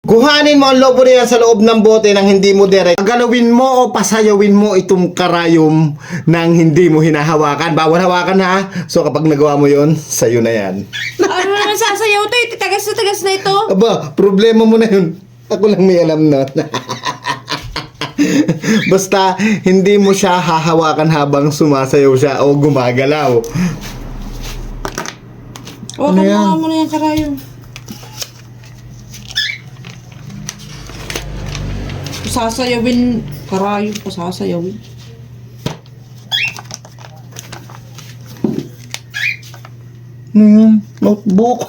Kuhanin mo ang lobo niya sa loob ng bote nang hindi mo direct. Galawin mo o pasayawin mo itong karayom nang hindi mo hinahawakan. Bawal hawakan ha. So kapag nagawa mo yon, sa'yo na yan. Ano naman sasayaw to? Tagas na tagas na ito. Aba, problema mo na yun. Ako lang may alam nun. Basta hindi mo siya hahawakan habang sumasayaw siya o gumagalaw. O, Ano yan? kumuha mo na yung karayom. Pasasayawin. Karayom, pasasayawin. Ano yun? Notebook.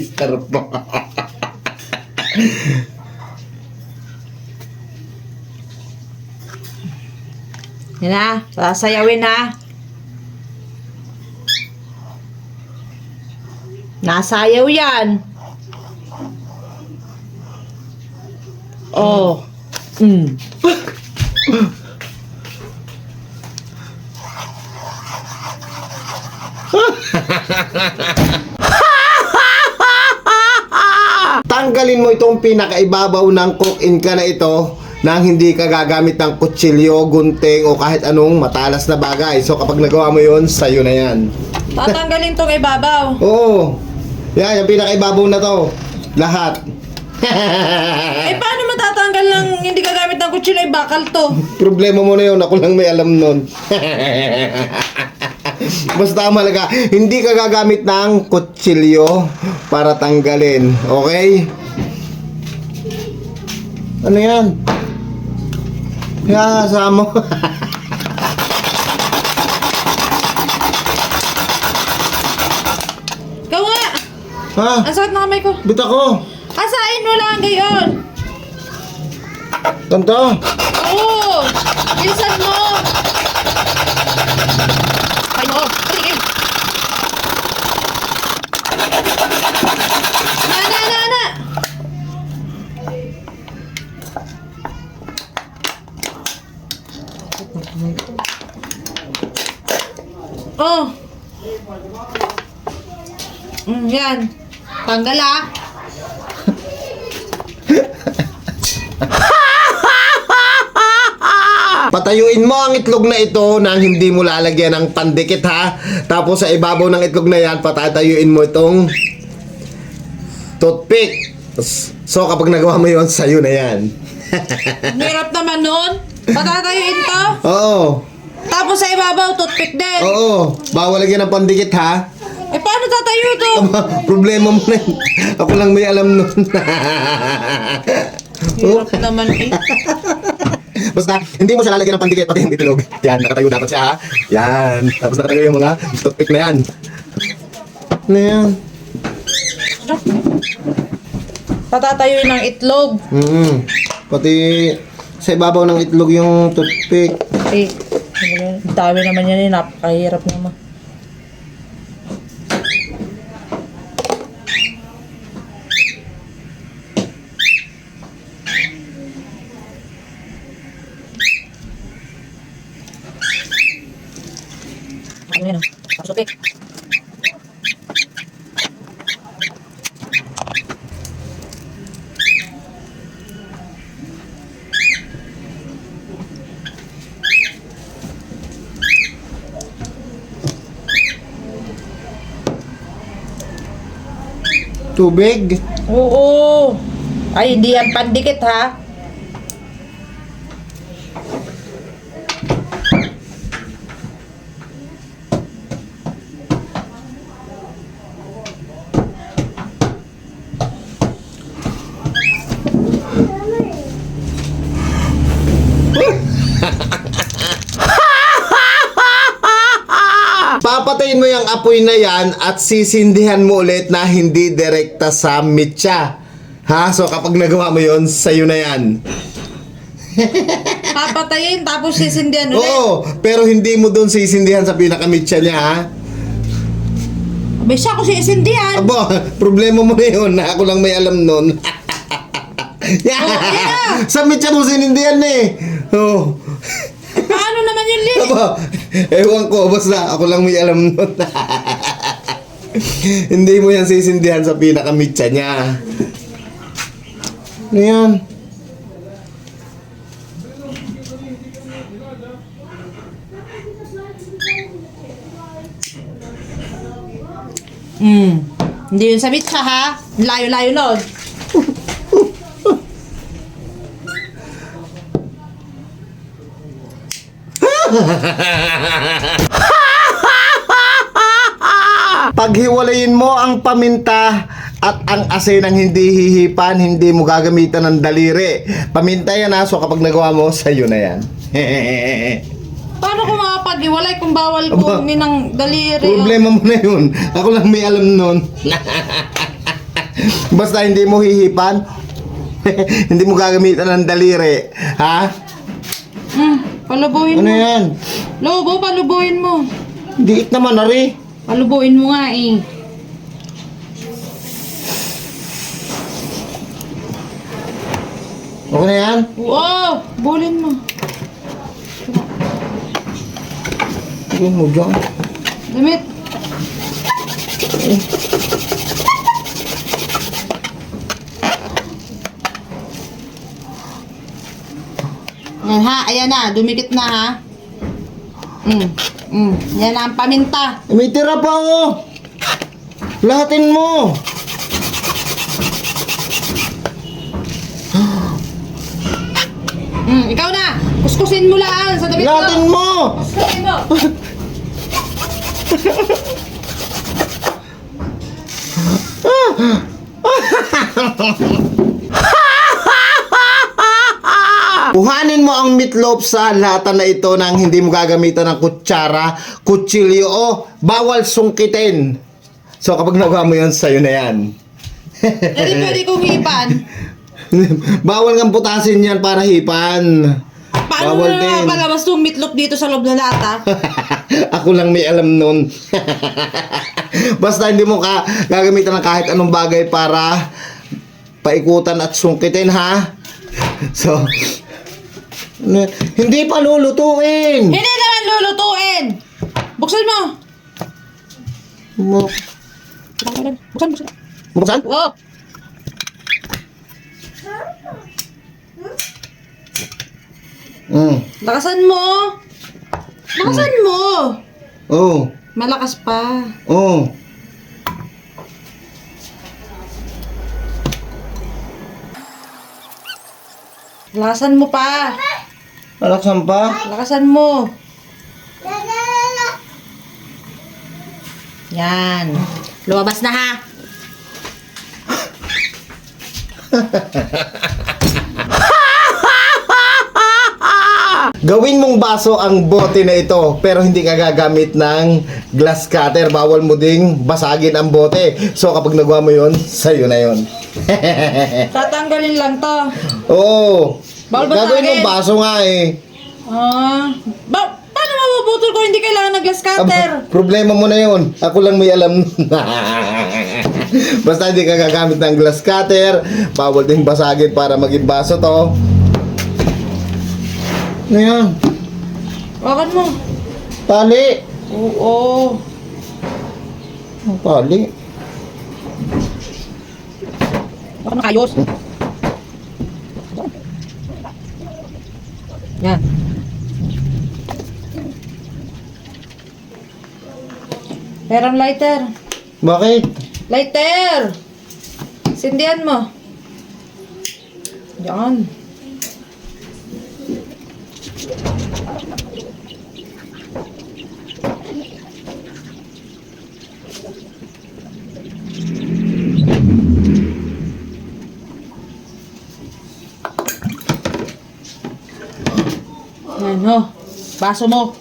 Star po. Yan na, pasasayawin na. Nasayaw yan. Oh. Tanggalin mo itong pinakaibabaw ng cook-in ka na ito nang hindi ka gagamit ng kutsilyo, gunting o kahit anong matalas na bagay. So kapag nagawa mo yon, sa'yo na yan. Tatanggalin tong ibabaw. Oo. Yan, yung pinakaibabaw na to. Lahat. Eh, paano matatanggal ng hindi gagamit ng kutsilyo? Ay, bakal to. Problema mo na yun. Ako lang may alam nun. Basta malaga, hindi ka gagamit ng kutsilyo para tanggalin. Okay? Ano yan? Hihasa mo. Ikaw nga. Ha? Ang sakit na kamay ko. Bita ko. Asain mo lang gayon. Ganto. Oo. Bilisan mo. Ay mo. Sige. Na. Oh. Yan. Tanggal ah. Patayuin mo ang itlog na ito nang hindi mo lalagyan ng pandikit ha. Tapos sa ibabaw ng itlog na yan, patatayuin mo itong toothpick. So kapag nagawa mo yon, sa'yo na yan. Ang hirap naman nun. Patatayuin to. Oo. Tapos sa ibabaw, toothpick din. Oo. Bawal lagyan ng pandikit ha. Eh, paano tatayo to? Problema mo na yun. Ako lang may alam nun. Hirap naman eh. Basta, hindi mo siya lalagyan ng pandikit pati yung itlog. Yan, nakatayo dapat siya ha. Yan. Tapos nakatayo yung mga toothpick na yan. Ano yan? Patatayuin ng itlog. Pati sa ibabaw ng itlog yung toothpick. Eh, dami naman yan eh. Napakahirap naman. Ano yan? Tapos toothpick. Tubig. Oo. Ay, hindi yan pandikit ha. Papatayin mo yung apoy na yan at sisindihan mo ulit na hindi direkta sa mitya. Ha? So kapag nagawa mo yon, sa'yo na yan. Papatayin tapos sisindihan ulit. Oo, pero hindi mo doon sisindihan sa pinakamitya niya ha. Abay siya ko sisindihan. Abo, problema mo na yun. Ako lang may alam nun. yeah. Sa mitya mo sinindihan eh. Oh. Paano naman yun Lili. Aba, ewan ko, basta ako lang may alam nun. Hindi mo yan sisindihan sa pinakamitsa niya. Ano yan? Hindi yun sa mitsa ha. Layo-layo nun. Paghiwalayin mo ang paminta at ang asin ang hindi hihipan, hindi mo gagamitan ng daliri. Paminta yan ha, so kapag nagawa mo, sa'yo na yan. Paano ko makapag-iwalay kung bawal Aba, ko ng daliri? Problema mo na yun. Ako lang may alam nun. Basta hindi mo hihipan, hindi mo gagamitan ng daliri. Ha? Palubuhin Ano mo. yan? Lobo, palubuhin mo. Diit naman, Ari. Palubuhin mo nga eh. Okay na yan? Wow! Bulin mo. Yun mo dyan. Damit. Yan ha, ayan na, dumikit na ha. Yan na ang paminta. May tira pa oh. Lahatin mo. Ikaw na, kuskusin mo lang sa damit Lahatin mo. mo. Kuskusin mo. Kuhanin mo ang meatloaf sa lata na ito nang hindi mo gagamitan ng kutsara, kutsilyo o bawal sungkitin. So kapag nagawa mo yun, sa'yo na yan. Pwede kong hipan. Bawal kang putasin yan para hipan. Paano Bawal na din. nga palabas yung meatloaf dito sa loob ng lata? Ako lang may alam nun. Basta hindi mo gagamitan ng kahit anong bagay para paikutan at sungkitin ha. So, hindi pa lulutuin. Hindi naman lulutuin! Buksan mo! Buksan. Buksan? Oh! Lakasan mo! Lakasan mo! Oh. Malakas pa. Oh. Lakasan mo pa. Alaksan pa? Lakasan mo. Yan. Lumabas na ha. Gawin mong baso ang bote na ito pero hindi ka gagamit ng glass cutter. Bawal mo ding basagin ang bote. So kapag nagawa mo yun, sa'yo na yun. Tatanggalin lang to. Oo. Bawal basagin. Gagawin mong baso nga eh. Paano mabubutol ko hindi kailangan ng glass cutter? Problema mo na yun. Ako lang may alam. Basta hindi ka gagamit ng glass cutter. Bawal ding basagin para maging baso to. Ano yan? Wakan mo. Tali. Oo. Ang tali. Wakan mo kayos. Yan. Perang lighter. Bakit? Lighter! Sindihan mo. Yan. Yan ho. Baso mo.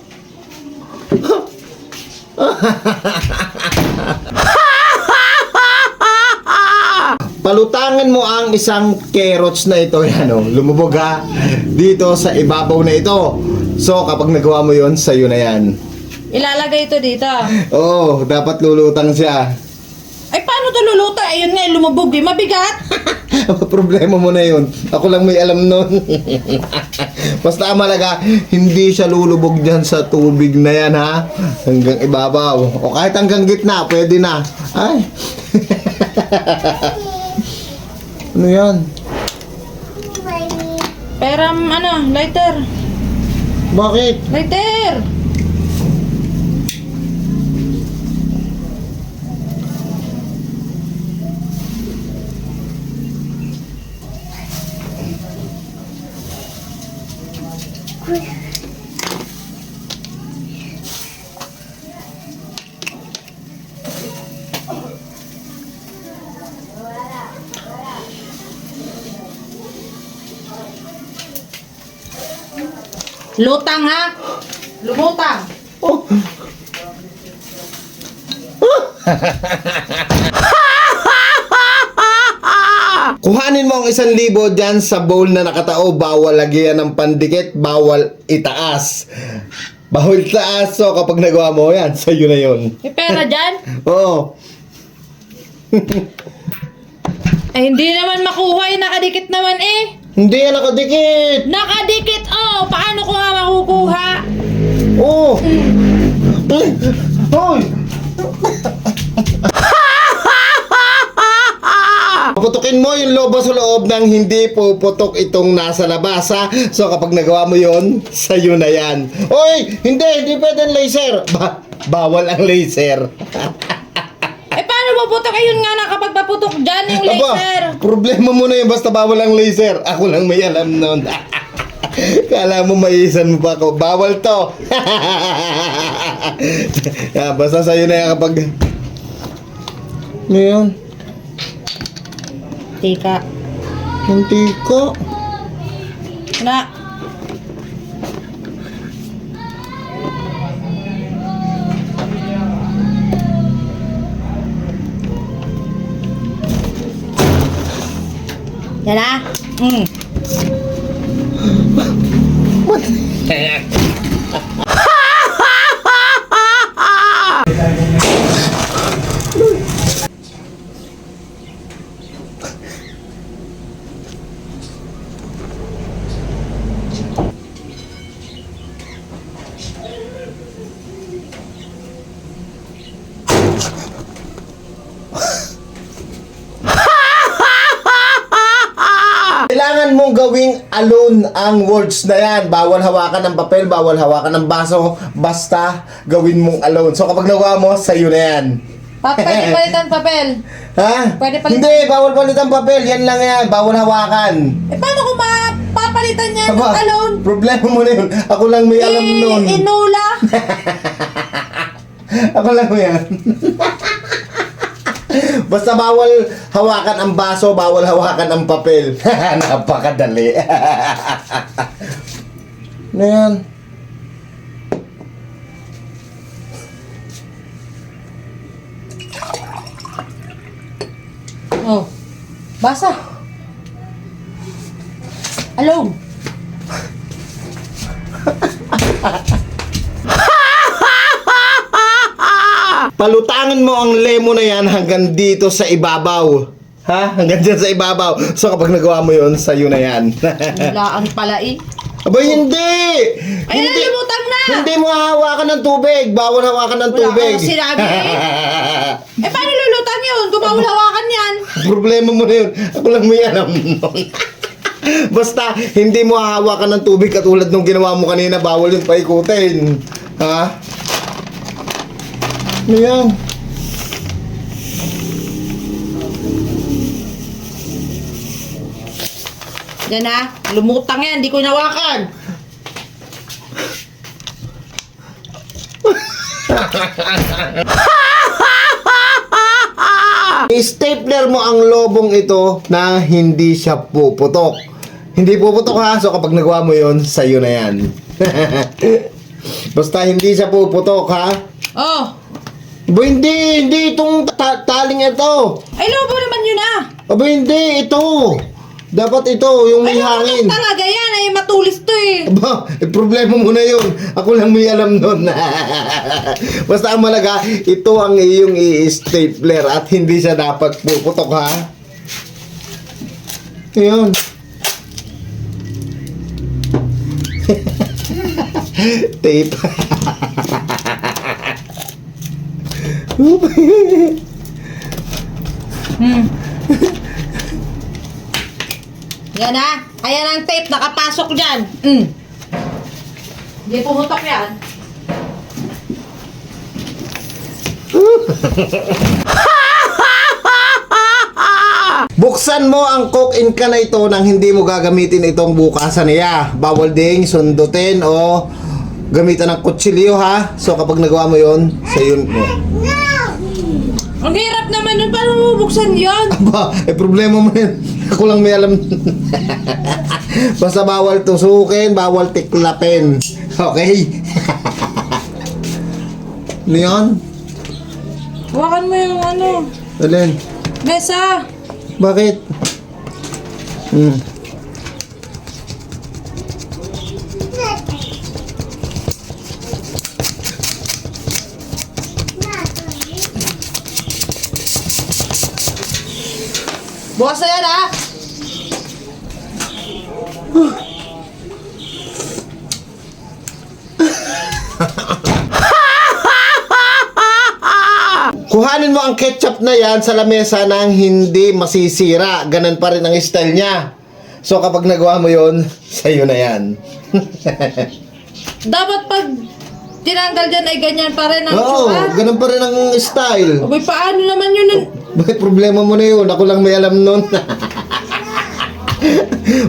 Palutangin mo ang isang carrots na ito. Yan o, lumubog ha. Dito sa ibabaw na ito. So, kapag nagawa mo yon, sa'yo na yan. Ilalagay ito dito. Oo, dapat lulutang siya. Ay, paano to to luluto? Ayun nga, lumubog eh. Mabigat. Problema mo na yun. Ako lang may alam nun. Basta malaga, hindi siya lulubog dyan sa tubig na yan, ha? Hanggang ibabaw. O kahit hanggang gitna, pwede na. Ay. Ano yan? Peram, lighter. Bakit? Lighter! Lutang ha? Lumutang. Oh. Kuhanin mo ang 1,000 dyan sa bowl na nakatao. Bawal lagyan ng pandikit. Bawal itaas. Bawal itaas. So kapag nagawa mo yan, sa'yo na yun. May pera dyan? Oo. Ay, hindi naman makuha eh. Nakadikit naman eh. Hindi yan nakadikit. Nakadikit oh! Paano ko nga makukuha? Oo. Ay. Hoy. Puputukin mo yung lobo sa loob ng hindi puputok itong nasa labas, ha? So kapag nagawa mo yon, sa'yo na yan. Oy! Hindi pwedeng laser. Bawal ang laser. Eh, paano maputok? Ayun nga na kapag paputok dyan yung laser. Problema mo na yun, basta bawal ang laser. Ako lang may alam nun. Kala mo maisan mo pa ako. Bawal to. Basta sa'yo na yan kapag... Ano yun? Tika. Hindi ko. Na. Yan na. Kailangan mong gawing alone ang words na yan. Bawal hawakan ng papel, bawal hawakan ng baso. Basta gawin mong alone. So kapag nagawa mo, sa'yo na yan. Pwede palitan papel. Ha? Pwede palitan. Hindi, bawal palitan papel. Yan lang yan. Bawal hawakan. Eh, paano ko mapapalitan yan Aba, alone? problema mo na yun. Ako lang may alam nun. Inula. Ako lang yan. Basta bawal hawakan ang baso, bawal hawakan ang papel. Napakadali. Ano yan? Oh. Basa. Alone. Palutangin mo ang lemon na yan hanggang dito sa ibabaw. Ha? Hanggang dyan sa ibabaw. So kapag nagawa mo yun, sa'yo na yan. Wala ang pala eh. Aba, hindi! Ay, nalimutan na! Hindi mo hawakan ng tubig. Bawal hawakan ng Wala tubig. akong sinabi eh. Eh, paano lulutang yun? Kung bawal hawakan yan. Problema mo na yun. Ako lang may alam nun. Basta, hindi mo hahawakan ng tubig katulad nung ginawa mo kanina. Bawal yung paikutin. Ha? Ano yan? Yan na. Lumutang yan. Di ko inawakan. I-stapler mo ang lobong ito na hindi siya puputok. Hindi puputok ha. So kapag nagawa mo yun, sa'yo na yan. Basta hindi siya puputok ha. Oh. Aba hindi itong taling ito. Ay, lobo naman yun ah. Aba hindi, ito. Dapat ito, yung may Ay, hangin. lumutang talaga yan. Ay, matulis to eh. Aba, problema mo na yun. Ako lang may alam nun. Basta ang malaga, ito ang iyong i-stapler at hindi siya dapat puputok, ha? Yun. Tape. Yan ha. Ayan ang tape. Nakapasok dyan. Hindi pumutok yan. Buksan mo ang coke-in ka na ito nang hindi mo gagamitin itong bukasan niya. Bawal ding sundutin o gamitan ng kutsilyo, ha? So kapag nagawa mo yon, sa yun mo. Ang hirap naman nun. Paano mo bubuksan yan? Aba, problema mo yun. Ako lang may alam. Basta bawal tusukin, bawal tiklapin. Okay? Ano yan? Hawakan mo yung ano. Alin? Mesa. Bakit? Bukas na yan ha. Kuhanin mo ang ketchup na yan sa lamesa nang hindi masisira. Ganun pa rin ang style niya. So kapag nagawa mo yon, sa'yo na yan. Dapat pag tinanggal dyan ay ganyan pa rin ang Oo, tsura. ganun pa rin ang style. Abay, paano naman yun? Bakit problema mo na yun? Ako lang may alam nun.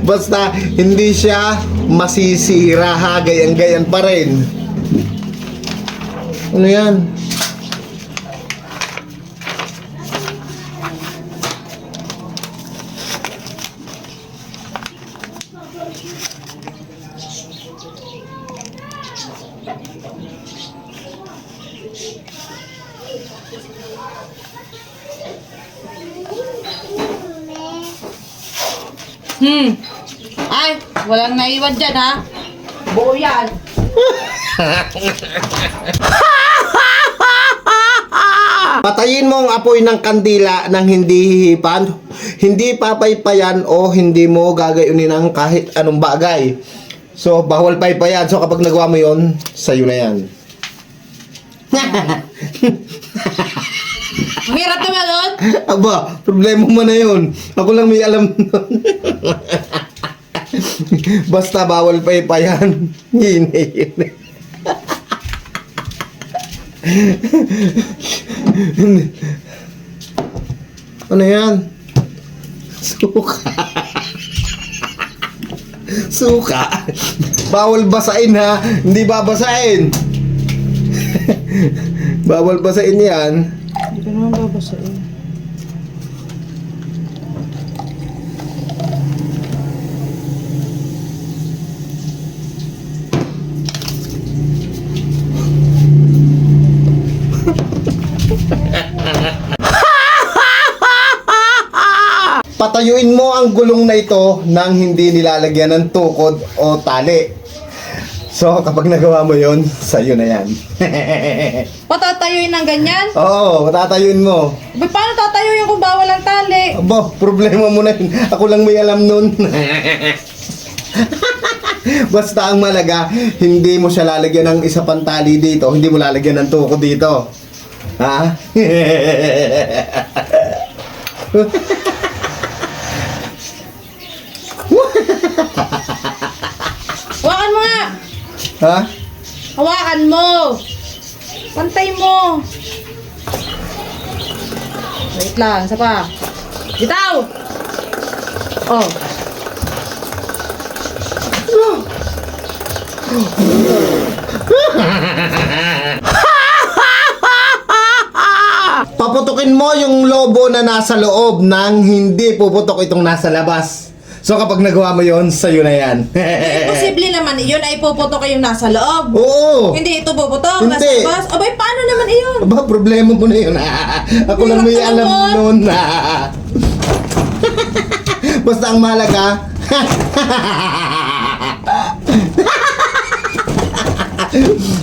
Basta hindi siya masisira, ha? Gayang-gayan pa rin. Ano yan? Ay, walang naiwan dyan ha. Buo yan. Patayin mo ang apoy ng kandila nang hindi hihipan, hindi papaypayan o hindi mo gagayunin ang kahit anong bagay. So, bawal paypayan. So, kapag nagawa mo yon, sa'yo na yan. Ang hirap naman nun. Aba, problema mo na yun. Ako lang may alam nun. Basta bawal paypayan. Hine. Ano yan? Suka. Suka. Bawal basain, ha? Hindi babasain. Bawal basain yan. Hindi ko naman babasain. Patayuin mo ang gulong na ito nang hindi nilalagyan ng tukod o tali. So, kapag nagawa mo yon, sa'yo na yan. Patatayuin ng ganyan? Oo, tatayuin mo. Abay, paano tatayuin kung bawal ang tali? Aba, problema mo na yun. Ako lang may alam nun. Basta ang malaga, hindi mo siya lalagyan ng isa pang tali dito. Hindi mo lalagyan ng tukod dito. Ha? Hawakan mo nga! Ha? Hawakan mo! Pantay mo! Wait lang, isa pa. Bitaw! Oh. Paputukin mo yung lobo na nasa loob nang hindi puputok itong nasa labas. So kapag nagawa mo yon, sa'yo na yan. Posible naman yun ay puputok yung nasa loob. Oo. Hindi ito puputok, nasa Hindi. labas. Abay, paano naman iyon? Aba, problema mo na yun. Ako lang may Hirap alam naman. nun. Basta ang mahalaga,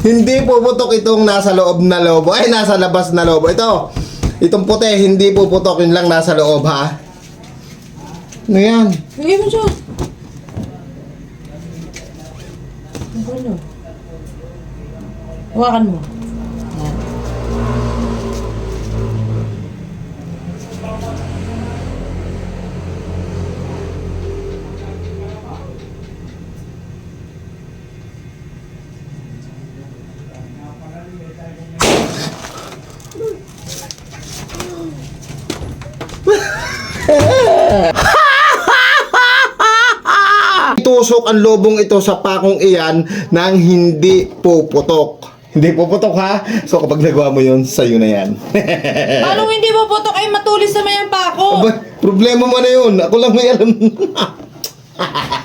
Hindi puputok itong nasa loob na lobo. Ay, nasa labas na lobo. Ito. Itong puti, hindi puputok. Yun lang nasa loob, ha? Ano yan? Lagay mo dyan. Ano? Hawakan mo. Yan. Tusok ang lobong ito sa pakong iyan nang hindi puputok. Hindi puputok, ha? So kapag nagawa mo yun, sa'yo na yan. Paano hindi mo putok ay matulis naman yung pako? Aba, problema mo na yun. Ako lang may alam.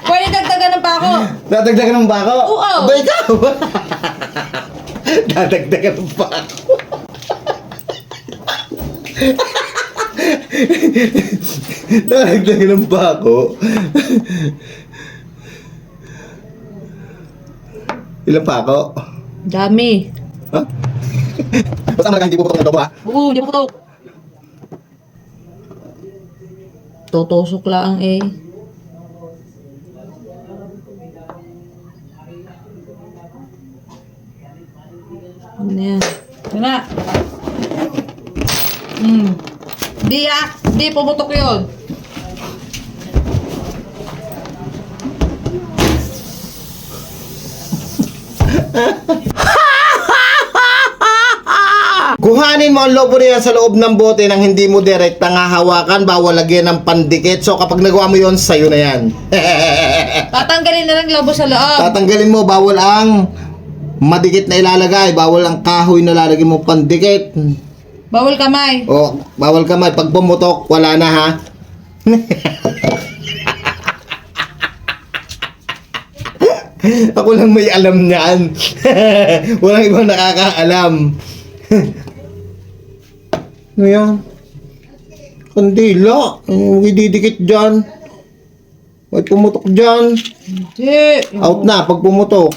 Pwede dagdagan ng pako. Dadagdagan ng bako? Oo. Aba, ikaw. Dadagdagan ng bako. Dadagdagan ng bako. Ilang bako? Dami. Ha? Basta malaga hindi puputok ng lobo, ha? Oo, hindi putok. Tutusok lang eh. Ano yan? Ito na. Di di pumutok yun. Kuhanin mo ang lobo niya sa loob ng bote nang hindi mo direktang hahawakan, bawal lagyan ng pandikit. So kapag nagawa mo yon, sa'yo na yan. Tatanggalin na lang lobo sa loob. Tatanggalin mo, bawal ang madikit na ilalagay, bawal ang kahoy na lalagyan mo pandikit. Bawal kamay. O, bawal kamay. Pag pumutok, wala na, ha? Ako lang may alam niyan. Walang ibang nakakaalam. Ano yan? Kandila. Huwag ididikit dyan. Huwag pumutok dyan. Hindi. Out na pag pumutok.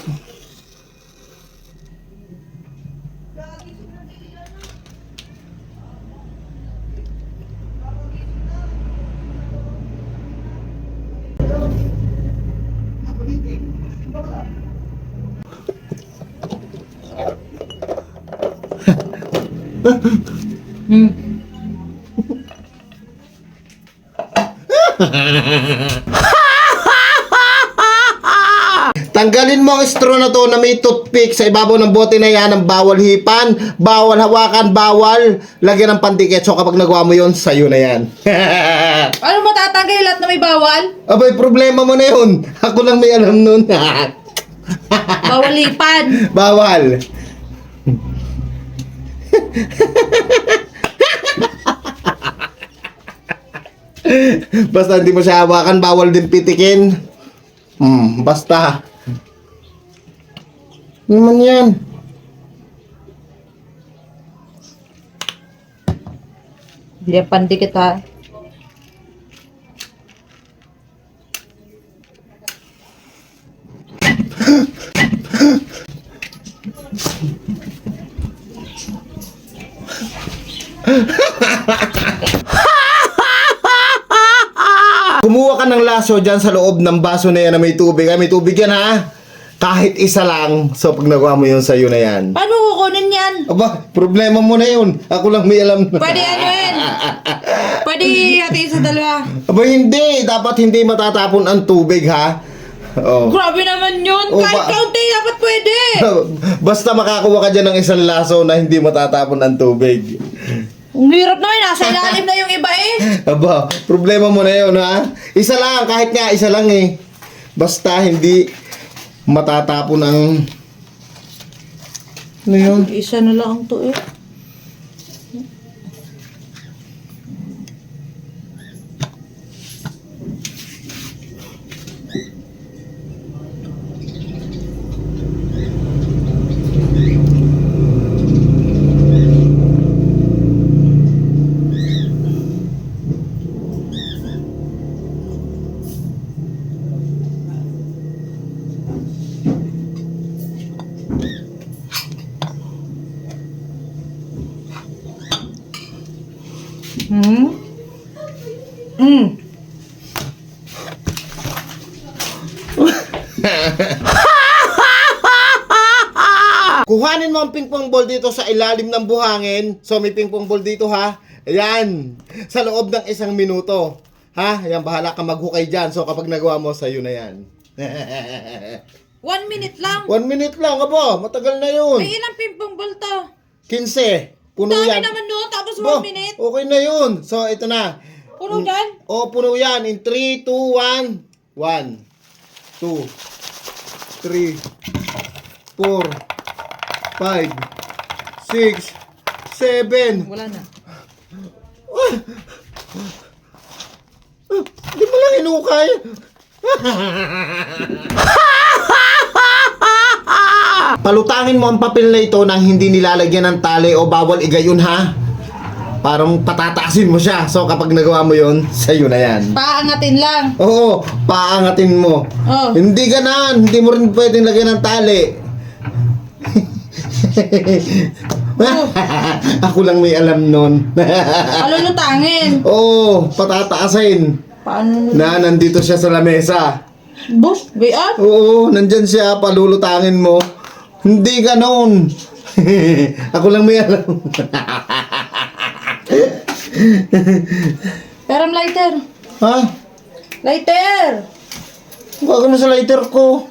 Tanggalin mo ang straw na to na may toothpick sa ibabaw ng bote na yan. Ang bawal hipan, bawal hawakan, bawal lagyan ng pandikit. So kapag nagawa mo yun, sa'yo na yan. Ano matatanggal lahat na may bawal? Abay, problema mo na yun. Ako lang may alam nun. Bawal lipan. Bawal. Basta hindi mo siya hawakan, bawal din pitikin. Basta. Ano naman yan? Hindi pandikit ha. Kumuha ka ng laso dyan sa loob ng baso na yan na may tubig. Ay, may tubig yan, ha? Kahit isa lang. So, pag nagawa mo yun, sa'yo na yan. Paano kukunin yan? Aba, problema mo na yun. Ako lang may alam. Pwede ano yan? Pwede hatiin sa dalawa. Aba, hindi. Dapat hindi matatapon ang tubig, ha? Oh. Grabe naman yun. Oh, Kahit kaunti, dapat pwede. Basta makakuha ka dyan ng isang laso na hindi matatapon ang tubig. Ang hirap naman. Nasa ilalim na yung iba eh. Aba, problema mo na yun, ha? Isa lang, kahit nga isa lang eh. Basta hindi matatapon ang... Ano yun? Isa na lang to eh. Hmm? Hmm. Kuhanin mo ang pingpong ball dito sa ilalim ng buhangin. So may pingpong ball dito ha. Ayan. Sa loob ng 1 minuto. Ha? Ayan, bahala ka maghukay dyan. So kapag nagawa mo, sa'yo na yan. 1 minute lang. 1 minute lang, aba. Matagal na yun. May ilang pimpong ball to? 15. Puno Dami yan. naman no, tapos 1 Bo, minute. okay na yun. So ito na. Puno dyan? O, puno yan. In 3, 2, 1. 1, 2, 3, 4, 5, 6, 7. Wala na. Di mo lang inukay. Palutangin mo ang papel na ito nang hindi nilalagyan ng tali o bawal igayon ha. Parang patataasin mo siya. So kapag nagawa mo yon, sa'yo na yan. Paangatin lang. Oo, paangatin mo. Oh. Hindi ganan. Hindi mo rin pwedeng lagyan ng tali. Ako lang may alam nun. Palulutangin. Oo, patataasin. Paano? Na nandito siya sa lamesa. Boss, bayat? Oo, nandyan siya, palulutangin mo. Hindi ganon. Ako lang may alam. Peram lighter. Ha? Lighter. Gagano sa lighter ko.